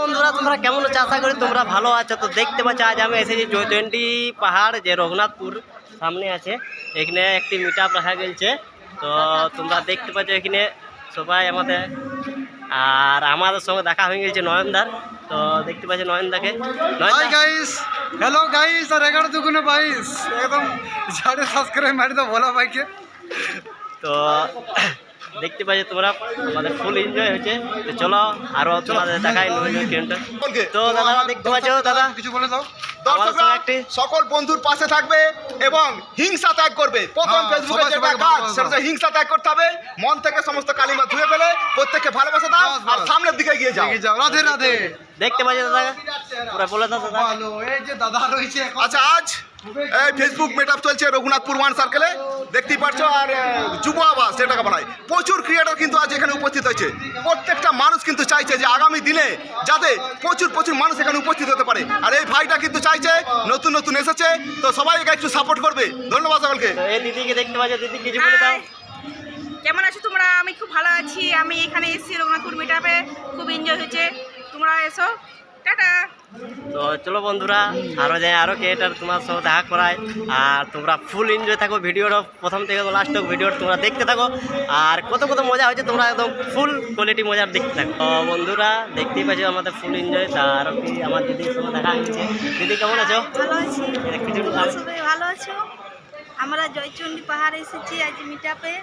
বন্ধুরা তোমরা কেমন আছো? আশা করি তোমরা ভালো আছো। তো দেখতে পাচ্ছ আজ আমি এসেছি জয়চন্ডী পাহাড় যে রঘুনাথপুর সামনে আছে, এখানে একটি মিট আপ রাখা গেছে। তো তোমরা দেখতে পাচ্ছ এখানে সবাই আমাদের, আর আমাদের সঙ্গে দেখা হয়ে গেছে নয়নদার। তো দেখতে পাচ্ছ নয়নদাকে। হাই গাইস, হ্যালো গাইস, আর 11 দুগুণে 22 একদম ঝাড়ে সাবস্ক্রাইব মারি দাও ভোলা ভাইকে। তো দেখতে পাচ্ছ তোমরা আমাদের ফুল এনজয় হচ্ছে। তো চলো আরো তোমাদের দেখাই ট্রেনটা। তো দাদা দেখতে পাচ্ছ, দাদা কিছু বলে দাও। দর্শকরা সকল বন্ধুর পাশে থাকবে এবং হিংসা ত্যাগ করবে। প্রথম ফেসবুকে যেটা কাজ সেটা হচ্ছে হিংসা ত্যাগ করতে হবে। মন থেকে সমস্ত কালিমা ধুয়ে ফেলে প্রত্যেককে ভালোবাসা দাও আর সামনের দিকে এগিয়ে যাও। রাধে রাধে। দেখতে পাচ্ছ দাদা, পুরো বলে দাও দাদা। ভালো, এই যে দাদা রয়েছে এখন। আচ্ছা, আজ এই ফেসবুক মিটআপ চলছে রঘুনাথপুর ওয়ান সার্কেলে, দেখতেই পাচ্ছ। আর যুব আবাস যেটাকে বলা হয়, প্রচুর ক্রিয়েটর কিন্তু আজ এখানে উপস্থিত হয়েছে। প্রত্যেকটা মানুষ কিন্তু চাইছে যে আগামী দিনে যাতে প্রচুর মানুষ এখানে উপস্থিত হতে পারে। আর এই ভাইটা কিন্তু চাইছে, নতুন নতুন এসেছে, তো সবাই একে একটু সাপোর্ট করবে। ধন্যবাদ সকলকে। তো এই দিদিকে দেখতে পাচ্ছ, দিদি কিছু বলে দাও। কেমন আছো তোমরা? আমি খুব ভালো আছি। আমি এখানে এসেছি রঘুনাথপুর মিটআপে, খুব এনজয় হয়েছে। তোমরা এসো, টাটা। তো চলো বন্ধুরা, আরও যাই, আরও ক্রিয়েটার তোমার সঙ্গে দেখা করায়। আর তোমরা ফুল এনজয় থাকো ভিডিওটা, প্রথম থেকে লাস্ট তক ভিডিওটা তোমরা দেখতে থাকো। আর কত কত মজা হয়েছে, তোমরা একদম ফুল কোয়ালিটি মজার দেখতে থাকো। তো বন্ধুরা দেখতেই পাচ্ছ আমাদের ফুল এনজয়। তার কি আমার দিদির সঙ্গে দেখা হয়েছে। দিদি কেমন আছো? ভালো আছি। কিছু সবাই ভালো আছো? আমরা জয়চন্ডী পাহাড়ে এসেছি আজ মিটআপে।